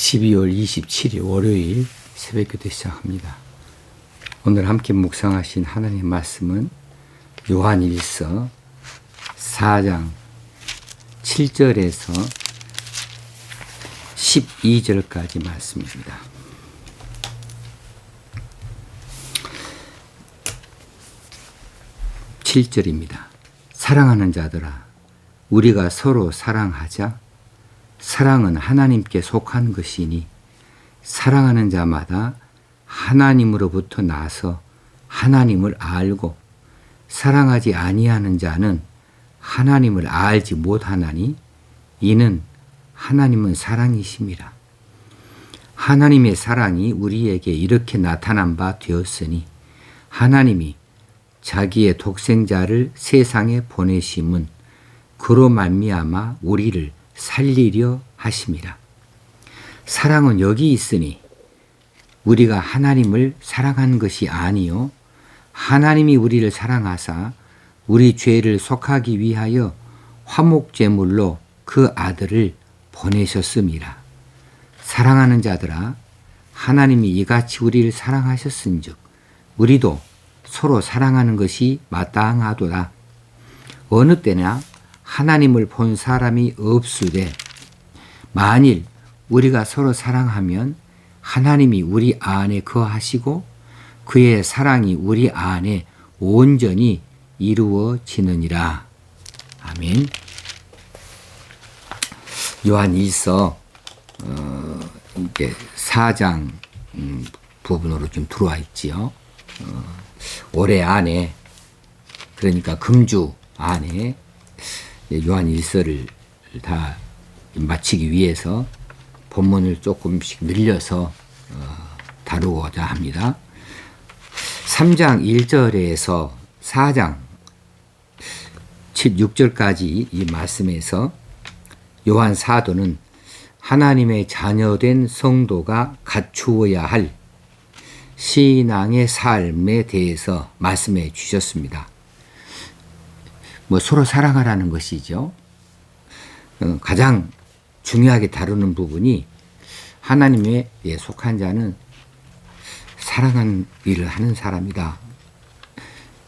12월 27일 월요일 새벽기도 시작합니다. 오늘 함께 묵상하신 하나님의 말씀은 요한일서 4장 7절에서 12절까지 말씀입니다. (7절입니다) 사랑하는 자들아, 우리가 서로 사랑하자. 사랑은 하나님께 속한 것이니 사랑하는 자마다 하나님으로부터 나서 하나님을 알고 사랑하지 아니하는 자는 하나님을 알지 못하나니 이는 하나님은 사랑이심이라. 하나님의 사랑이 우리에게 이렇게 나타난 바 되었으니 하나님이 자기의 독생자를 세상에 보내심은 그로 말미암아 우리를 살리려 하심이라. 사랑은 여기 있으니 우리가 하나님을 사랑한 것이 아니요 하나님이 우리를 사랑하사 우리 죄를 속하기 위하여 화목제물로 그 아들을 보내셨음이라. 사랑하는 자들아, 하나님이 이같이 우리를 사랑하셨은즉 우리도 서로 사랑하는 것이 마땅하도다. 어느 때나 하나님을 본 사람이 없으되 만일 우리가 서로 사랑하면 하나님이 우리 안에 거하시고 그의 사랑이 우리 안에 온전히 이루어지느니라. 아멘. 요한일서 4장 부분으로 좀 들어와 있지요. 올해 안에, 그러니까 금주 안에 요한일서를 다 마치기 위해서 본문을 조금씩 늘려서 다루고자 합니다. 3장 1절에서 4장 6절까지 이 말씀에서 요한 사도는 하나님의 자녀된 성도가 갖추어야 할 신앙의 삶에 대해서 말씀해 주셨습니다. 서로 사랑하라는 것이죠. 가장 중요하게 다루는 부분이 하나님에 속한 자는 사랑한 일을 하는 사람이다.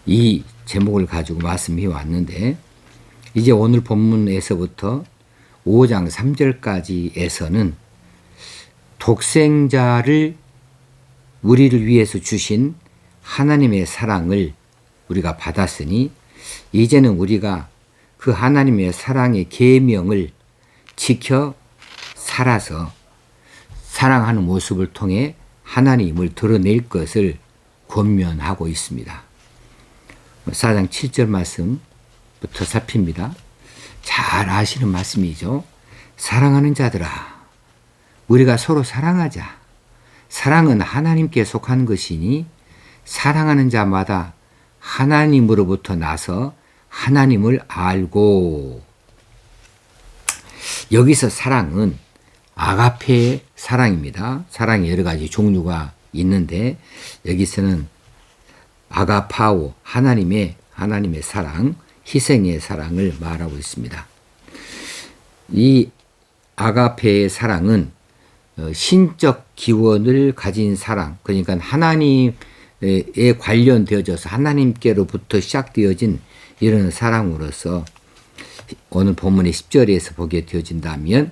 이 제목을 가지고 말씀해 왔는데 이제 오늘 본문에서부터 5장 3절까지에서는 독생자를 우리를 위해서 주신 하나님의 사랑을 우리가 받았으니 이제는 우리가 그 하나님의 사랑의 계명을 지켜 살아서 사랑하는 모습을 통해 하나님을 드러낼 것을 권면하고 있습니다. 4장 7절 말씀부터 살핍니다. 잘 아시는 말씀이죠. 사랑하는 자들아, 우리가 서로 사랑하자. 사랑은 하나님께 속한 것이니 사랑하는 자마다 하나님으로부터 나서 하나님을 알고. 여기서 사랑은 아가페의 사랑입니다. 사랑이 여러 가지 종류가 있는데 여기서는 아가파오, 하나님의 사랑, 희생의 사랑을 말하고 있습니다. 이 아가페의 사랑은 신적 기원을 가진 사랑, 그러니까 하나님에 관련되어져서 하나님께로부터 시작되어진 이런 사랑으로서 오늘 본문의 10절에서 보게 되어진다면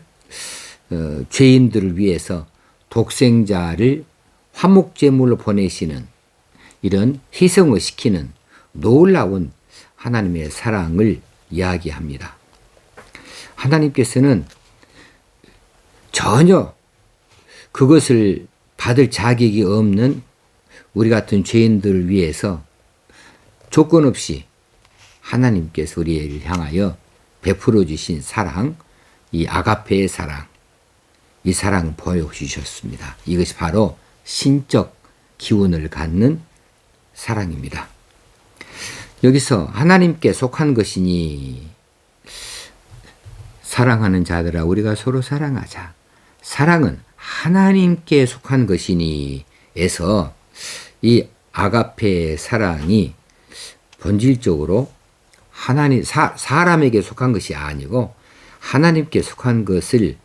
죄인들을 위해서 독생자를 화목제물로 보내시는 이런 희생을 시키는 놀라운 하나님의 사랑을 이야기합니다. 하나님께서는 전혀 그것을 받을 자격이 없는 우리 같은 죄인들을 위해서 조건 없이 하나님께서 우리를 향하여 베풀어 주신 사랑, 이 아가페의 사랑, 이 사랑을 보여주셨습니다. 이것이 바로 신적 기운을 갖는 사랑입니다. 여기서 하나님께 속한 것이니 사랑하는 자들아, 우리가 서로 사랑하자. 사랑은 하나님께 속한 것이니 에서 이 아가페의 사랑이 본질적으로 사람에게 속한 것이 아니고 하나님께 속한 것을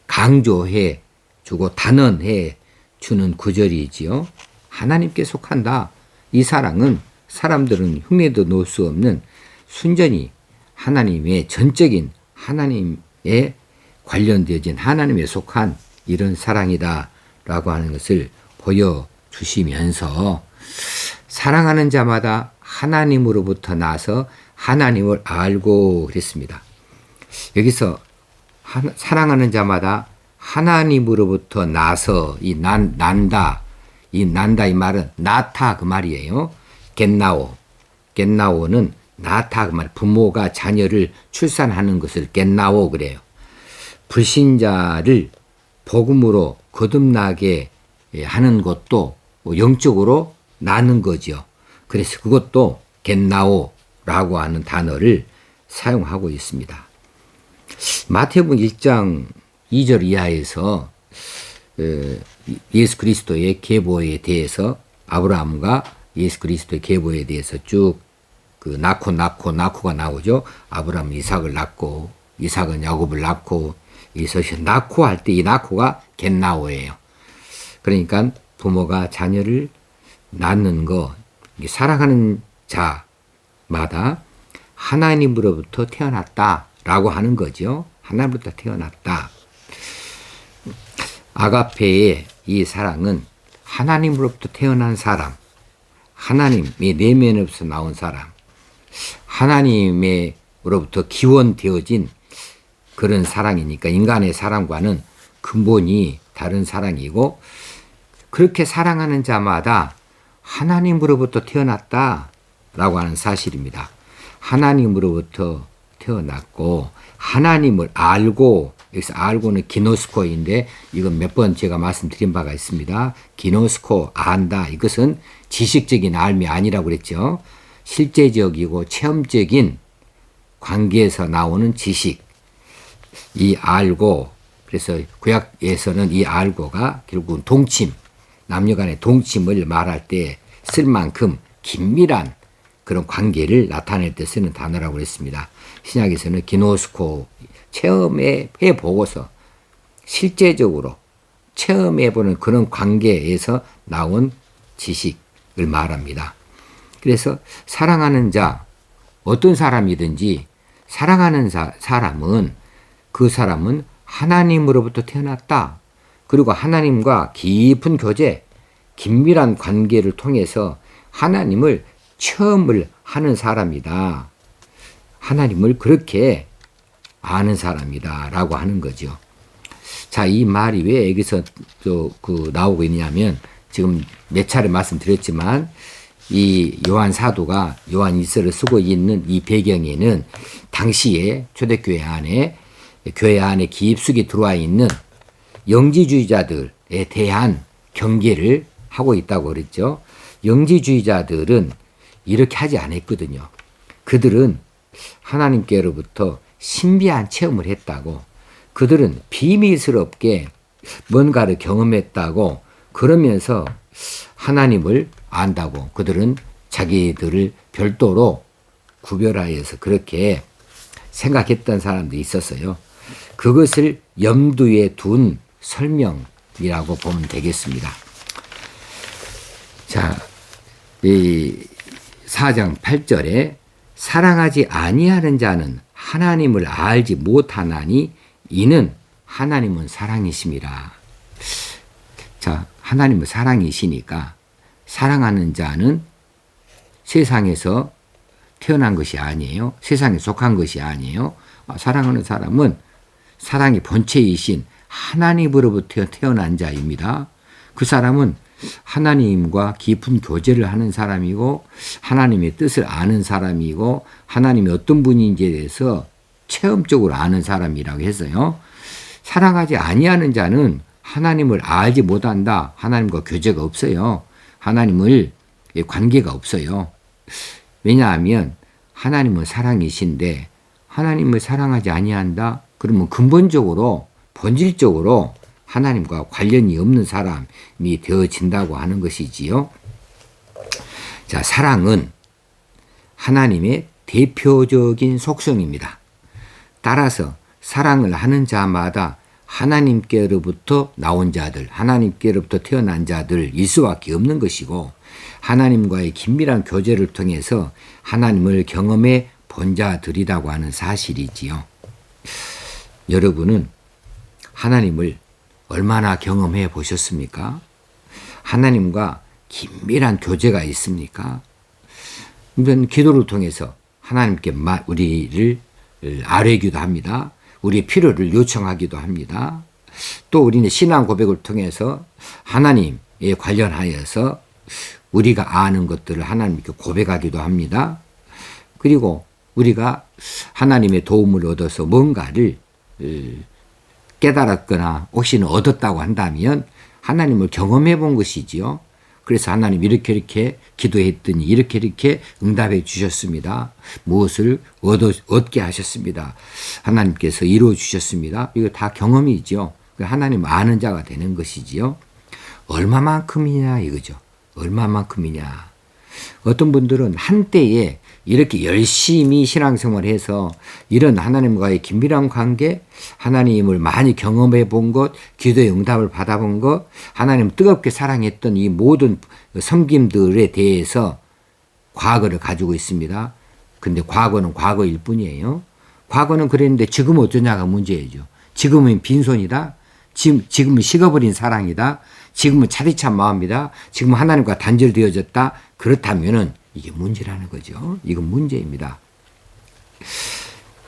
강조해 주고 단언해 주는 구절이지요. 하나님께 속한다. 이 사랑은 사람들은 흉내도 놓을 수 없는 순전히 하나님의 전적인 하나님에 관련되어진 하나님에 속한 이런 사랑이다 라고 하는 것을 보여주시면서 사랑하는 자마다 하나님으로부터 나서 하나님을 알고 그랬습니다. 여기서 사랑하는 자마다 하나님으로부터 나서 이 난다 이 말은 나타 그 말이에요. 겟나오는 나타 그 말. 부모가 자녀를 출산하는 것을 겟나오 그래요. 불신자를 복음으로 거듭나게 하는 것도 영적으로 나는 거죠. 그래서 그것도 겟나오라고 하는 단어를 사용하고 있습니다. 마태복음 1장 2절 이하에서 예수 그리스도의 계보에 대해서 아브라함과 예수 그리스도의 계보에 대해서 쭉 그 낳고가 나오죠. 아브라함은 이삭을 낳고 이삭은 야곱을 낳고 이삭이 낳고 할 때 이 낳고가 겟나오예요. 그러니까 부모가 자녀를 낳는 거 사랑하는 자마다 하나님으로부터 태어났다라고 하는 거죠. 하나님으로부터 태어났다. 아가페의 이 사랑은 하나님으로부터 태어난 사람, 하나님의 내면에서 나온 사람, 하나님으로부터 기원되어진 그런 사랑이니까 인간의 사랑과는 근본이 다른 사랑이고 그렇게 사랑하는 자마다 하나님으로부터 태어났다라고 하는 사실입니다. 하나님으로부터 태어났고 하나님을 알고 여기서 알고는 기노스코인데 이건 몇 번 제가 말씀드린 바가 있습니다. 기노스코 안다 이것은 지식적인 알미 아니라고 그랬죠. 실제적이고 체험적인 관계에서 나오는 지식 이 알고 그래서 구약에서는 이 알고가 결국은 동침 남녀간의 동침을 말할 때 쓸 만큼 긴밀한 그런 관계를 나타낼 때 쓰는 단어라고 그랬습니다. 신약에서는 기노스코 체험해 보고서 실제적으로 체험해보는 그런 관계에서 나온 지식을 말합니다. 그래서 사랑하는 자 어떤 사람이든지 사랑하는 사람은 그 사람은 하나님으로부터 태어났다. 그리고 하나님과 깊은 교제, 긴밀한 관계를 통해서 하나님을 체험을 하는 사람이다. 하나님을 그렇게 아는 사람이다. 라고 하는 거죠. 자, 이 말이 왜 여기서 또 나오고 있냐면 지금 몇 차례 말씀드렸지만 이 요한 사도가 요한 일서를 쓰고 있는 이 배경에는 당시에 초대교회 안에 교회 안에 깊숙이 들어와 있는 영지주의자들에 대한 경계를 하고 있다고 그랬죠. 영지주의자들은 이렇게 하지 않았거든요. 그들은 하나님께로부터 신비한 체험을 했다고 그들은 비밀스럽게 뭔가를 경험했다고 그러면서 하나님을 안다고 그들은 자기들을 별도로 구별하여서 그렇게 생각했던 사람들이 있었어요. 그것을 염두에 둔 설명이라고 보면 되겠습니다. 자, 이 4장 8절에 사랑하지 아니하는 자는 하나님을 알지 못하나니 이는 하나님은 사랑이심이라. 자, 하나님은 사랑이시니까 사랑하는 자는 세상에서 태어난 것이 아니에요. 세상에 속한 것이 아니에요. 사랑하는 사람은 사랑의 본체이신 하나님으로부터 태어난 자입니다. 그 사람은 하나님과 깊은 교제를 하는 사람이고 하나님의 뜻을 아는 사람이고 하나님이 어떤 분인지에 대해서 체험적으로 아는 사람이라고 했어요. 사랑하지 아니하는 자는 하나님을 알지 못한다. 하나님과 교제가 없어요. 하나님을 관계가 없어요. 왜냐하면 하나님은 사랑이신데 하나님을 사랑하지 아니한다. 그러면 근본적으로 본질적으로 하나님과 관련이 없는 사람이 되어진다고 하는 것이지요. 자, 사랑은 하나님의 대표적인 속성입니다. 따라서 사랑을 하는 자마다 하나님께로부터 나온 자들, 하나님께로부터 태어난 자들일 수밖에 없는 것이고 하나님과의 긴밀한 교제를 통해서 하나님을 경험해 본 자들이라고 하는 사실이지요. 여러분은 하나님을 얼마나 경험해 보셨습니까? 하나님과 긴밀한 교제가 있습니까? 이런 기도를 통해서 하나님께 우리를 아뢰기도 합니다. 우리의 필요를 요청하기도 합니다. 또 우리는 신앙 고백을 통해서 하나님에 관련하여서 우리가 아는 것들을 하나님께 고백하기도 합니다. 그리고 우리가 하나님의 도움을 얻어서 뭔가를 깨달았거나 혹시는 얻었다고 한다면 하나님을 경험해 본 것이지요. 그래서 하나님 이렇게 기도했더니 이렇게 응답해 주셨습니다. 무엇을 얻게 하셨습니다. 하나님께서 이루어 주셨습니다. 이거 다 경험이죠. 하나님 아는 자가 되는 것이지요. 얼마만큼이냐 이거죠. 얼마만큼이냐. 어떤 분들은 한때에 이렇게 열심히 신앙생활을 해서 이런 하나님과의 긴밀한 관계, 하나님을 많이 경험해 본 것, 기도의 응답을 받아본 것, 하나님 뜨겁게 사랑했던 이 모든 섬김들에 대해서 과거를 가지고 있습니다. 근데 과거는 과거일 뿐이에요. 과거는 그랬는데 지금 어쩌냐가 문제이죠. 지금은 빈손이다. 지금은 식어버린 사랑이다. 지금은 차디찬 마음이다. 지금은 하나님과 단절되어졌다. 그렇다면은 이게 문제라는 거죠. 이건 문제입니다.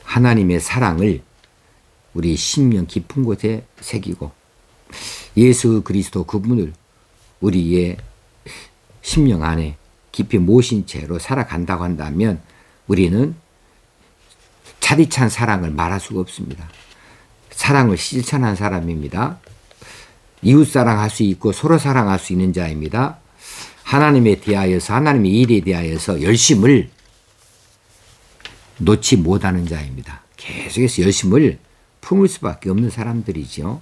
하나님의 사랑을 우리 심령 깊은 곳에 새기고 예수 그리스도 그분을 우리의 심령 안에 깊이 모신 채로 살아간다고 한다면 우리는 차디찬 사랑을 말할 수가 없습니다. 사랑을 실천한 사람입니다. 이웃 사랑할 수 있고 서로 사랑할 수 있는 자입니다. 하나님에 대하여서 하나님의 일에 대하여서 열심을 놓지 못하는 자입니다. 계속해서 열심을 품을 수밖에 없는 사람들이죠.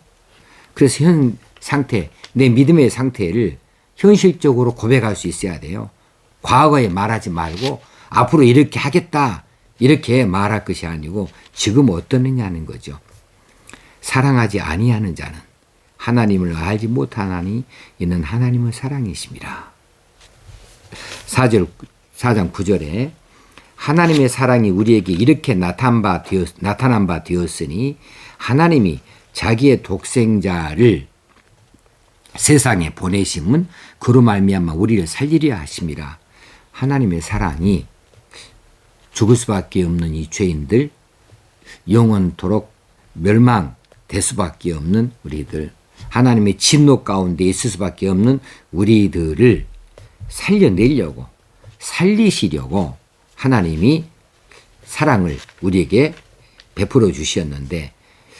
그래서 현 상태, 내 믿음의 상태를 현실적으로 고백할 수 있어야 돼요. 과거에 말하지 말고 앞으로 이렇게 하겠다 이렇게 말할 것이 아니고 지금 어떠느냐는 거죠. 사랑하지 아니하는 자는 하나님을 알지 못하나니 이는 하나님을 사랑이십니다. 4장 9절에 하나님의 사랑이 우리에게 이렇게 나타난 바 되었으니 하나님이 자기의 독생자를 세상에 보내심은 그로 말미암아 우리를 살리려 하심이라. 하나님의 사랑이 죽을 수밖에 없는 이 죄인들, 영원토록 멸망될 수밖에 없는 우리들, 하나님의 진노 가운데 있을 수밖에 없는 우리들을 살려내려고 살리시려고 하나님이 사랑을 우리에게 베풀어 주셨는데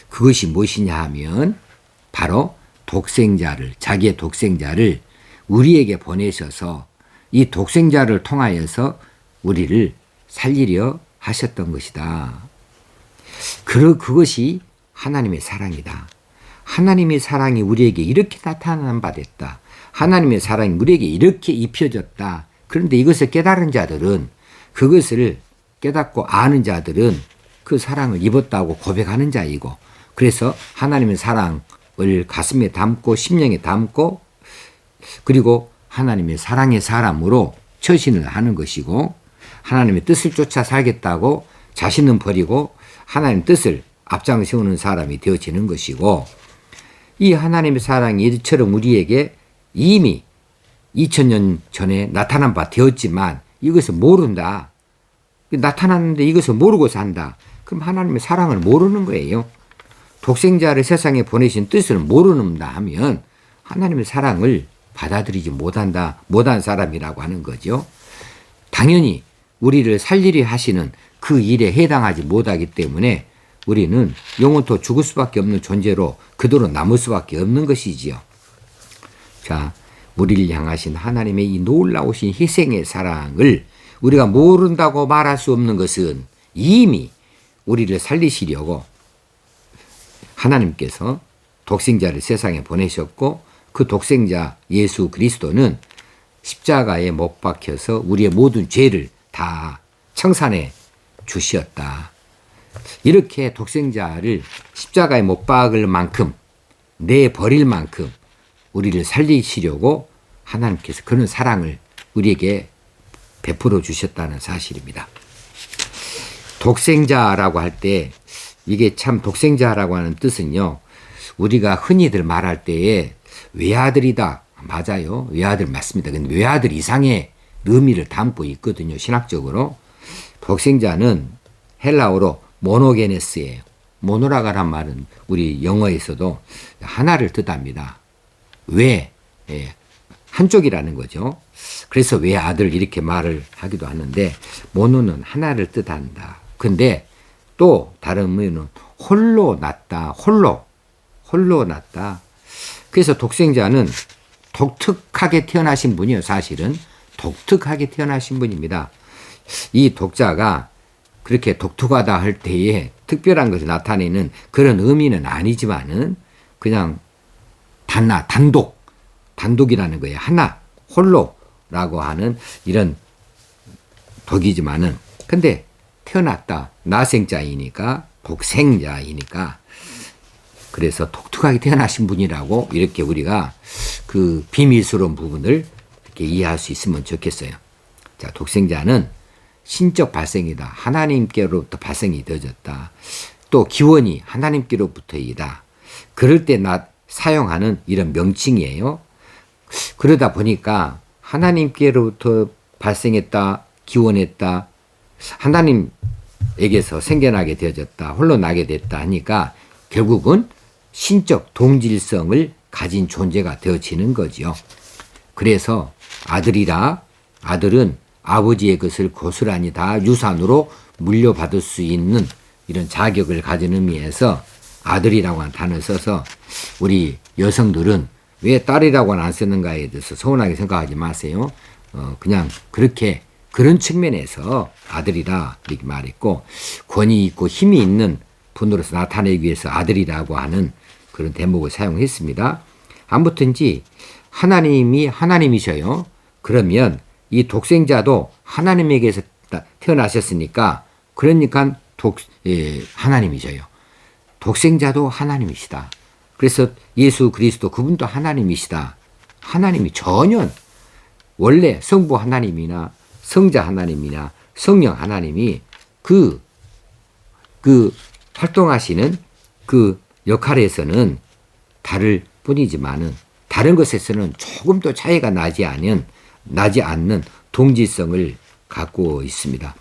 그것이 무엇이냐 하면 바로 독생자를, 자기의 독생자를 우리에게 보내셔서 이 독생자를 통하여서 우리를 살리려 하셨던 것이다. 그것이 하나님의 사랑이다. 하나님의 사랑이 우리에게 이렇게 나타난 바 됐다. 하나님의 사랑이 우리에게 이렇게 입혀졌다. 그런데 이것을 깨달은 자들은, 그것을 깨닫고 아는 자들은 그 사랑을 입었다고 고백하는 자이고, 그래서 하나님의 사랑을 가슴에 담고 심령에 담고 그리고 하나님의 사랑의 사람으로 처신을 하는 것이고, 하나님의 뜻을 쫓아 살겠다고 자신은 버리고 하나님의 뜻을 앞장 세우는 사람이 되어지는 것이고, 이 하나님의 사랑이 이처럼 우리에게 이미 2000년 전에 나타난 바 되었지만 이것을 모른다. 나타났는데 이것을 모르고 산다. 그럼 하나님의 사랑을 모르는 거예요. 독생자를 세상에 보내신 뜻을 모르는다 하면 하나님의 사랑을 받아들이지 못한 사람이라고 하는 거죠. 당연히 우리를 살리려 하시는 그 일에 해당하지 못하기 때문에 우리는 영원토 죽을 수밖에 없는 존재로 그대로 남을 수밖에 없는 것이지요. 자, 우리를 향하신 하나님의 이 놀라우신 희생의 사랑을 우리가 모른다고 말할 수 없는 것은 이미 우리를 살리시려고 하나님께서 독생자를 세상에 보내셨고, 그 독생자 예수 그리스도는 십자가에 못 박혀서 우리의 모든 죄를 다 청산해 주셨다. 이렇게 독생자를 십자가에 못 박을 만큼 내버릴 만큼 우리를 살리시려고 하나님께서 그런 사랑을 우리에게 베풀어 주셨다는 사실입니다. 독생자라고 할 때 이게 참 독생자라고 하는 뜻은요. 우리가 흔히들 말할 때에 외아들이다. 맞아요. 외아들 맞습니다. 근데 외아들 이상의 의미를 담고 있거든요. 신학적으로. 독생자는 헬라어로 모노게네스예요. 모노라가란 말은 우리 영어에서도 하나를 뜻합니다. 외, 한쪽이라는 거죠. 그래서 외아들 이렇게 말을 하기도 하는데 모노는 하나를 뜻한다. 근데 또 다른 의미는 홀로 났다. 홀로 났다. 그래서 독생자는 독특하게 태어나신 분이에요. 사실은 독특하게 태어나신 분입니다. 이 독자가 그렇게 독특하다 할 때에 특별한 것을 나타내는 그런 의미는 아니지만은 그냥 단독이라는 거예요. 하나, 홀로라고 하는 이런 독이지만은 근데 태어났다. 나생자이니까 독생자이니까 그래서 독특하게 태어나신 분이라고 이렇게 우리가 그 비밀스러운 부분을 이렇게 이해할 수 있으면 좋겠어요. 자, 독생자는 신적 발생이다. 하나님께로부터 발생이 되어졌다. 또 기원이 하나님께로부터이다. 그럴 때 사용하는 이런 명칭이에요. 그러다 보니까 하나님께로부터 발생했다. 기원했다. 하나님에게서 생겨나게 되어졌다. 홀로 나게 됐다 하니까 결국은 신적 동질성을 가진 존재가 되어지는 거지요. 그래서 아들은 아버지의 것을 고스란히 다 유산으로 물려받을 수 있는 이런 자격을 가진 의미에서 아들이라고 하는 단어를 써서 우리 여성들은 왜 딸이라고는 안 쓰는가에 대해서 서운하게 생각하지 마세요. 그냥 그렇게 그런 측면에서 아들이라 이렇게 말했고 권위 있고 힘이 있는 분으로서 나타내기 위해서 아들이라고 하는 그런 대목을 사용했습니다. 아무튼지 하나님이 하나님이셔요. 그러면 이 독생자도 하나님에게서 태어나셨으니까 그러니까 하나님이셔요. 독생자도 하나님이시다. 그래서 예수 그리스도 그분도 하나님이시다. 하나님이 전혀 원래 성부 하나님이나 성자 하나님이나 성령 하나님이 그 활동하시는 그 역할에서는 다를 뿐이지만은 다른 것에서는 조금도 차이가 나지 않는 동질성을 갖고 있습니다.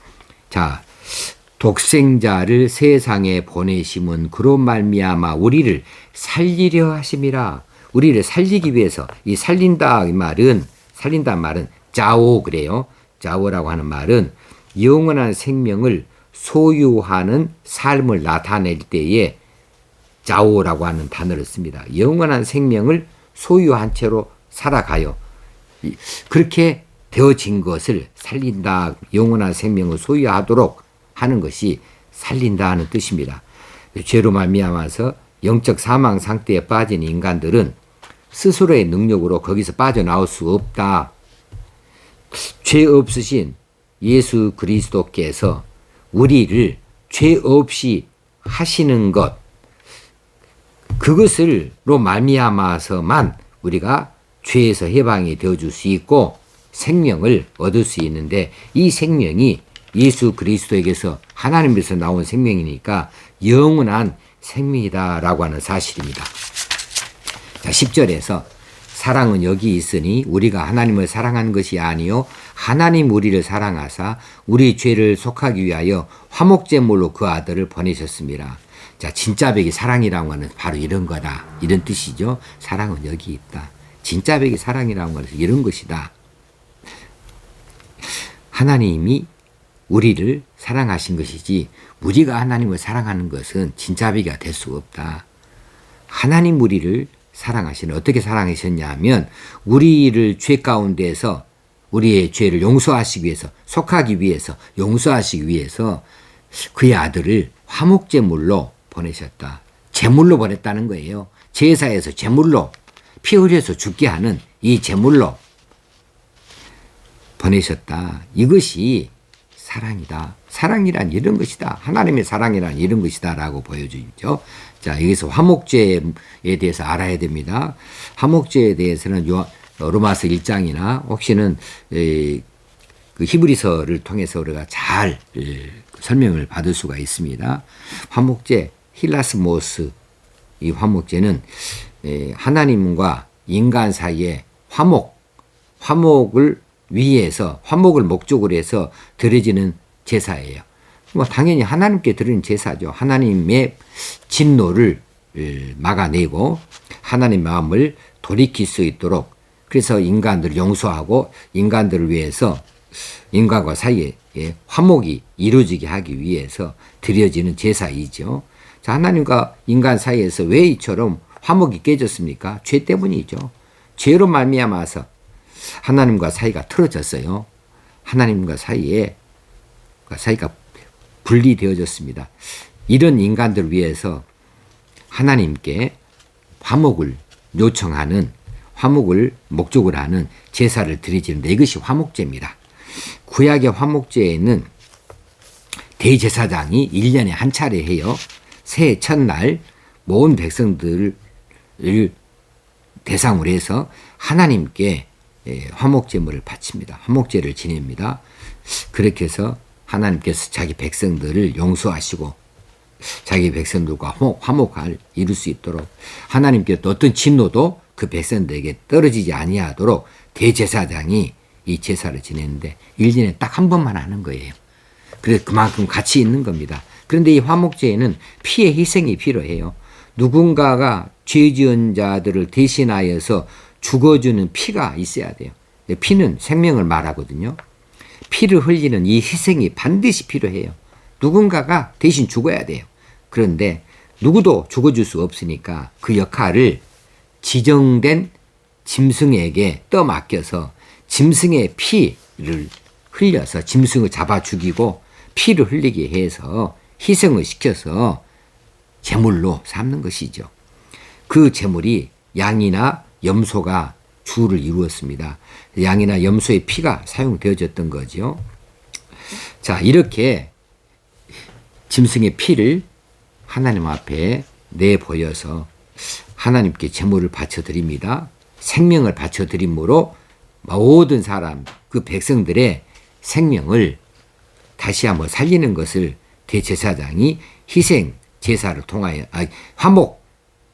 자, 독생자를 세상에 보내심은 그로 말미암아 우리를 살리려 하심이라. 우리를 살리기 위해서 이 살린다 말은 자오 그래요. 자오라고 하는 말은 영원한 생명을 소유하는 삶을 나타낼 때에 자오라고 하는 단어를 씁니다. 영원한 생명을 소유한 채로 살아가요. 그렇게 되어진 것을 살린다. 영원한 생명을 소유하도록 하는 것이 살린다 하는 뜻입니다. 죄로 말미암아서 영적 사망 상태에 빠진 인간들은 스스로의 능력으로 거기서 빠져나올 수 없다. 죄 없으신 예수 그리스도께서 우리를 죄 없이 하시는 것, 그것으로 말미암아서만 우리가 죄에서 해방이 되어줄 수 있고 생명을 얻을 수 있는데 이 생명이 예수 그리스도에게서 하나님께서 나온 생명이니까 영원한 생명이다라고 하는 사실입니다. 자, 10절에서 사랑은 여기 있으니 우리가 하나님을 사랑한 것이 아니요 하나님 우리를 사랑하사 우리 죄를 속하기 위하여 화목제물로 그 아들을 보내셨습니다. 자, 진짜 백이 사랑이라고 하는 바로 이런 거다. 이런 뜻이죠. 사랑은 여기 있다. 진짜 백이 사랑이라고 하는 것은 이런 것이다. 하나님이 우리를 사랑하신 것이지 우리가 하나님을 사랑하는 것은 진짜 백이가 될 수 없다. 하나님 우리를 사랑하시는 어떻게 사랑하셨냐 하면 우리를 죄 가운데에서 우리의 죄를 용서하시기 위해서 속하기 위해서 용서하시기 위해서 그의 아들을 화목제물로 보내셨다. 제물로 보냈다는 거예요. 제사에서 제물로 피 흘려서 죽게 하는 이 제물로 보내셨다. 이것이 사랑이다. 사랑이란 이런 것이다. 하나님의 사랑이란 이런 것이다. 라고 보여주죠. 자, 여기서 화목제에 대해서 알아야 됩니다. 화목제에 대해서는 로마서 1장이나 혹시는 그 히브리서를 통해서 우리가 잘 설명을 받을 수가 있습니다. 화목제, 힐라스모스, 이 화목제는 하나님과 인간 사이에 화목을 위해서, 화목을 목적으로 해서 드려지는 제사예요. 뭐 당연히 하나님께 드리는 제사죠. 하나님의 진노를 막아내고 하나님 마음을 돌이킬 수 있도록, 그래서 인간들을 용서하고 인간들을 위해서 인간과 사이에 화목이 이루어지게 하기 위해서 드려지는 제사이죠. 자, 하나님과 인간 사이에서 왜 이처럼 화목이 깨졌습니까? 죄 때문이죠. 죄로 말미암아서 하나님과 사이가 틀어졌어요. 하나님과 사이가 분리되어졌습니다. 이런 인간들을 위해서 하나님께 화목을 요청하는, 화목을 목적으로 하는 제사를 드리지는데 이것이 화목제입니다. 구약의 화목제에는 대제사장이 1년에 한 차례 해요. 새해 첫날 모든 백성들을 대상으로 해서 하나님께 화목제물을 바칩니다. 화목제를 지냅니다. 그렇게 해서 하나님께서 자기 백성들을 용서하시고 자기 백성들과 화목을 이룰 수 있도록, 하나님께 또 어떤 진노도 그 백성들에게 떨어지지 아니하도록 대제사장이 이 제사를 지내는데 1년에 딱 한 번만 하는 거예요. 그래서 그만큼 가치 있는 겁니다. 그런데 이 화목제에는 피의 희생이 필요해요. 누군가가 죄 지은 자들을 대신하여서 죽어주는 피가 있어야 돼요. 피는 생명을 말하거든요. 피를 흘리는 이 희생이 반드시 필요해요. 누군가가 대신 죽어야 돼요. 그런데 누구도 죽어줄 수 없으니까 그 역할을 지정된 짐승에게 떠맡겨서 짐승의 피를 흘려서 짐승을 잡아 죽이고 피를 흘리게 해서 희생을 시켜서 제물로 삼는 것이죠. 그 제물이 양이나 염소가 주를 이루었습니다. 양이나 염소의 피가 사용되어졌던 거죠. 자, 이렇게 짐승의 피를 하나님 앞에 내보여서 하나님께 제물을 바쳐드립니다. 생명을 바쳐드림으로 모든 사람, 그 백성들의 생명을 다시 한번 살리는 것을 대제사장이 희생 제사를 통하여, 화목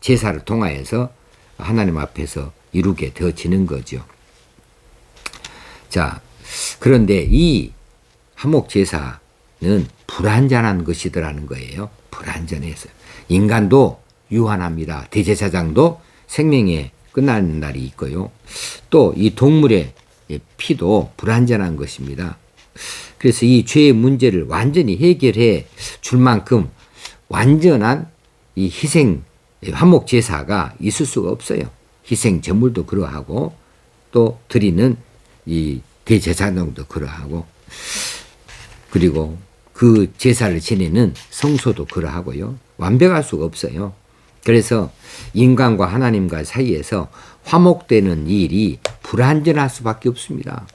제사를 통하여서 하나님 앞에서 이루게 되어지는 거죠. 자, 그런데 이 화목 제사는 불완전한 것이더라는 거예요. 불완전해서. 인간도 유한합니다. 대제사장도 생명에 끝나는 날이 있고요. 또 이 동물의 피도 불완전한 것입니다. 그래서 이 죄의 문제를 완전히 해결해 줄 만큼 완전한 이 희생 화목 제사가 있을 수가 없어요. 희생 제물도 그러하고 또 드리는 이 대제사장도 그러하고, 그리고 그 제사를 지내는 성소도 그러하고요. 완벽할 수가 없어요. 그래서 인간과 하나님과 사이에서 화목되는 일이 불완전할 수밖에 없습니다.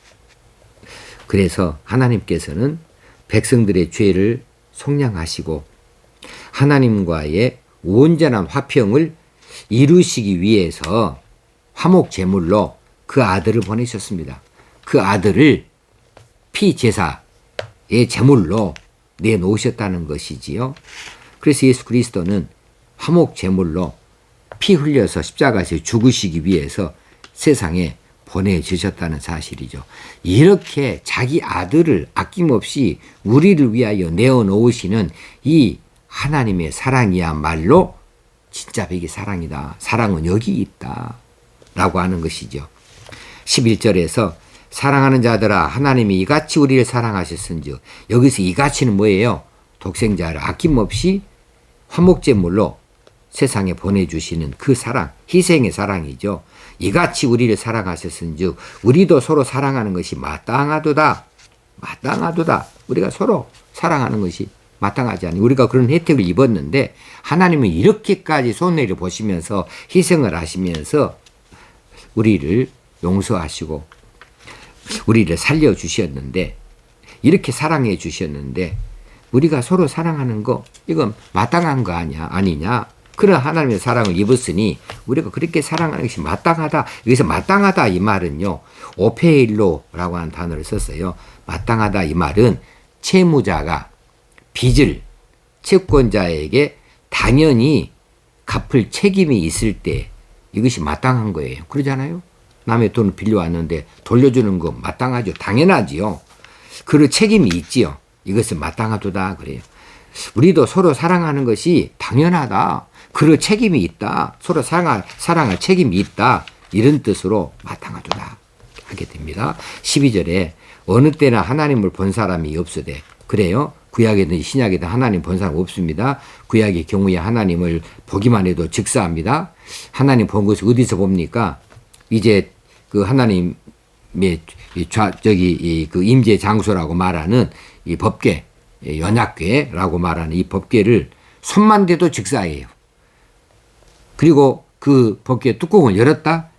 그래서 하나님께서는 백성들의 죄를 속량하시고 하나님과의 온전한 화평을 이루시기 위해서 화목 제물로 그 아들을 보내셨습니다. 그 아들을 피제사의 제물로 내놓으셨다는 것이지요. 그래서 예수 그리스도는 화목 제물로 피 흘려서 십자가에서 죽으시기 위해서 세상에 보내주셨다는 사실이죠. 이렇게 자기 아들을 아낌없이 우리를 위하여 내어놓으시는 이 하나님의 사랑이야말로 진짜 백의 사랑이다. 사랑은 여기 있다. 라고 하는 것이죠. 11절에서 사랑하는 자들아 하나님이 이같이 우리를 사랑하셨은즉, 여기서 이같이는 뭐예요? 독생자를 아낌없이 화목제물로 세상에 보내주시는 그 사랑, 희생의 사랑이죠. 이같이 우리를 사랑하셨은즉 우리도 서로 사랑하는 것이 마땅하도다. 마땅하도다. 우리가 서로 사랑하는 것이 마땅하지 않니? 우리가 그런 혜택을 입었는데 하나님은 이렇게까지 손해를 보시면서 희생을 하시면서 우리를 용서하시고 우리를 살려주셨는데, 이렇게 사랑해 주셨는데 우리가 서로 사랑하는 거 이건 마땅한 거 아니냐. 그런 하나님의 사랑을 입었으니 우리가 그렇게 사랑하는 것이 마땅하다. 여기서 마땅하다 이 말은요. 오페일로라고 하는 단어를 썼어요. 마땅하다 이 말은 채무자가 빚을 채권자에게 당연히 갚을 책임이 있을 때 이것이 마땅한 거예요. 그러잖아요. 남의 돈을 빌려왔는데 돌려주는 거 마땅하죠. 당연하지요. 그럴 책임이 있지요. 이것은 마땅하도다 그래요. 우리도 서로 사랑하는 것이 당연하다. 그럴 책임이 있다. 서로 사랑할 책임이 있다. 이런 뜻으로 마땅하도다 하게 됩니다. 12절에 어느 때나 하나님을 본 사람이 없으되 그래요. 구약이든 신약이든 하나님 본 사람 없습니다. 구약의 경우에 하나님을 보기만 해도 즉사합니다. 하나님 본 것을 어디서 봅니까? 이제 그 하나님의 그 임재 장소라고 말하는 이 법궤, 연약궤라고 말하는 이 법궤를 손만 대도 즉사예요. 그리고 그 법궤 뚜껑을 열었다?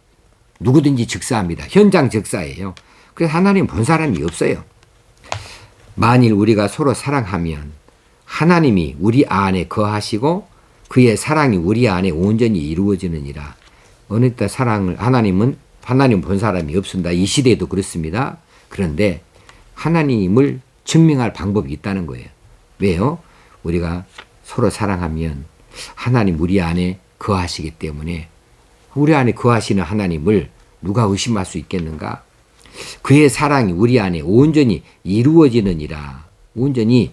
누구든지 즉사합니다. 현장 즉사예요. 그래서 하나님 본 사람이 없어요. 만일 우리가 서로 사랑하면 하나님이 우리 안에 거하시고 그의 사랑이 우리 안에 온전히 이루어지느니라. 어느 때 하나님 본 사람이 없습니다. 이 시대에도 그렇습니다. 그런데 하나님을 증명할 방법이 있다는 거예요. 왜요? 우리가 서로 사랑하면 하나님 우리 안에 거하시기 때문에 우리 안에 거하시는 하나님을 누가 의심할 수 있겠는가? 그의 사랑이 우리 안에 온전히 이루어지느니라. 온전히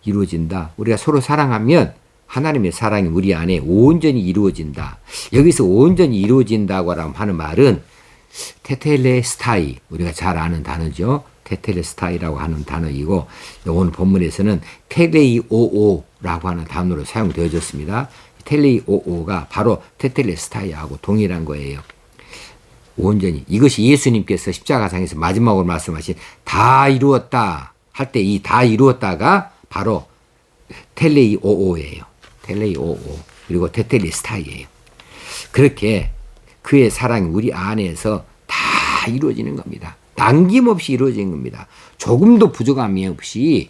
이루어진다. 우리가 서로 사랑하면 하나님의 사랑이 우리 안에 온전히 이루어진다. 여기서 온전히 이루어진다고 하는 말은 테텔레스타이, 우리가 잘 아는 단어죠. 테텔레스타이라고 하는 단어이고 오늘 본문에서는 텔레이오오라고 하는 단어로 사용되어졌습니다. 텔레이오오가 바로 테텔레스타이하고 동일한 거예요. 온전히. 이것이 예수님께서 십자가상에서 마지막으로 말씀하신 다 이루었다 할 때 이 다 이루었다가 바로 텔레이오오예요. 텔레이오오. 그리고 테텔레스타이예요. 그렇게 그의 사랑이 우리 안에서 다 이루어지는 겁니다. 남김없이 이루어지는 겁니다. 조금도 부족함이 없이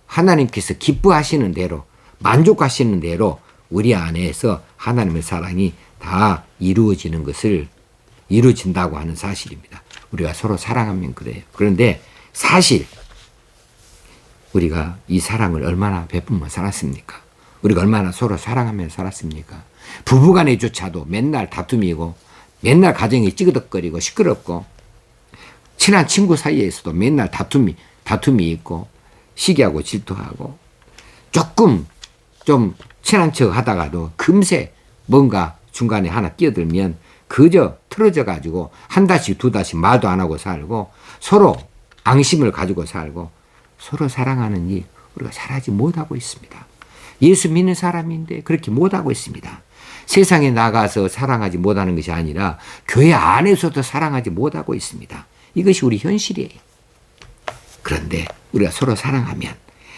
하나님께서 기뻐하시는 대로 만족하시는 대로 우리 안에서 하나님의 사랑이 다 이루어진다고 하는 사실입니다. 우리가 서로 사랑하면 그래요. 그런데 사실 우리가 이 사랑을 얼마나 베풀며 살았습니까? 우리가 얼마나 서로 사랑하며 살았습니까? 부부간에조차도 맨날 다툼이고 맨날 가정이 찌그덕거리고 시끄럽고 친한 친구 사이에서도 맨날 다툼이 있고 시기하고 질투하고 조금 좀 친한 척 하다가도 금세 뭔가 중간에 하나 끼어들면 그저 틀어져 가지고 한 달씩 두 달씩 말도 안 하고 살고 서로 앙심을 가지고 살고 서로 사랑하는 일 우리가 잘하지 못하고 있습니다. 예수 믿는 사람인데 그렇게 못하고 있습니다. 세상에 나가서 사랑하지 못하는 것이 아니라 교회 안에서도 사랑하지 못하고 있습니다. 이것이 우리 현실이에요. 그런데 우리가 서로 사랑하면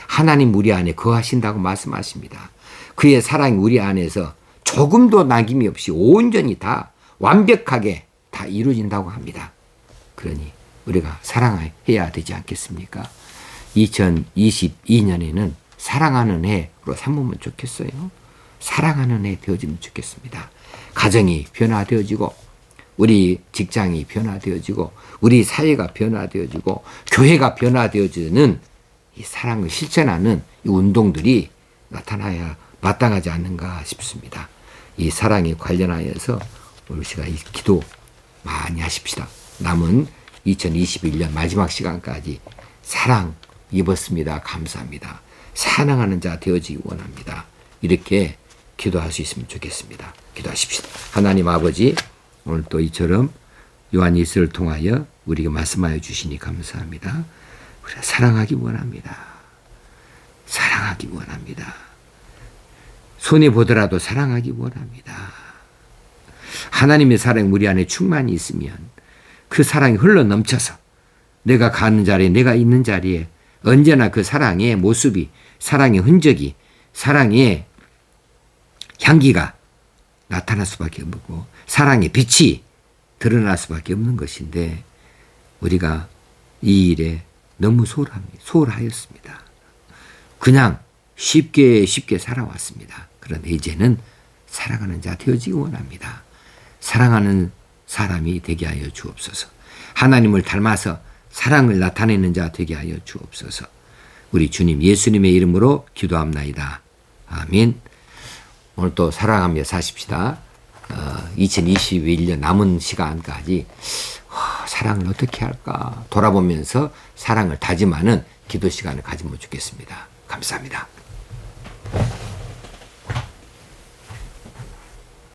하나님 우리 안에 거하신다고 말씀하십니다. 그의 사랑이 우리 안에서 조금도 남김이 없이 온전히 다 완벽하게 다 이루어진다고 합니다. 그러니 우리가 사랑해야 되지 않겠습니까? 2022년에는 사랑하는 해로 삼으면 좋겠어요. 사랑하는 해 되어지면 좋겠습니다. 가정이 변화되어지고 우리 직장이 변화되어지고 우리 사회가 변화되어지고 교회가 변화되어지는 이 사랑을 실천하는 이 운동들이 나타나야 마땅하지 않는가 싶습니다. 이 사랑에 관련하여서 우리가 이 기도 많이 하십시다. 남은 2021년 마지막 시간까지 사랑 입었습니다. 감사합니다. 사랑하는 자 되어지기 원합니다. 이렇게 기도할 수 있으면 좋겠습니다. 기도하십시다. 하나님 아버지, 오늘 또 이처럼 요한 일서를 통하여 우리에게 말씀하여 주시니 감사합니다. 우리가 사랑하기 원합니다. 사랑하기 원합니다. 손해보더라도 사랑하기 원합니다. 하나님의 사랑이 우리 안에 충만히 있으면 그 사랑이 흘러 넘쳐서 내가 가는 자리에 내가 있는 자리에 언제나 그 사랑의 모습이 사랑의 흔적이 사랑의 향기가 나타날 수밖에 없고 사랑의 빛이 드러날 수밖에 없는 것인데 우리가 이 일에 너무 소홀하였습니다. 그냥 쉽게 살아왔습니다. 그런데 이제는 사랑하는 자 되어지기 원합니다. 사랑하는 사람이 되게 하여 주옵소서. 하나님을 닮아서 사랑을 나타내는 자 되게 하여 주옵소서. 우리 주님 예수님의 이름으로 기도합나이다. 아멘. 오늘 또 사랑하며 사십시다. 2021년 남은 시간까지 사랑을 어떻게 할까 돌아보면서 사랑을 다짐하는 기도 시간을 가지면 좋겠습니다. 감사합니다.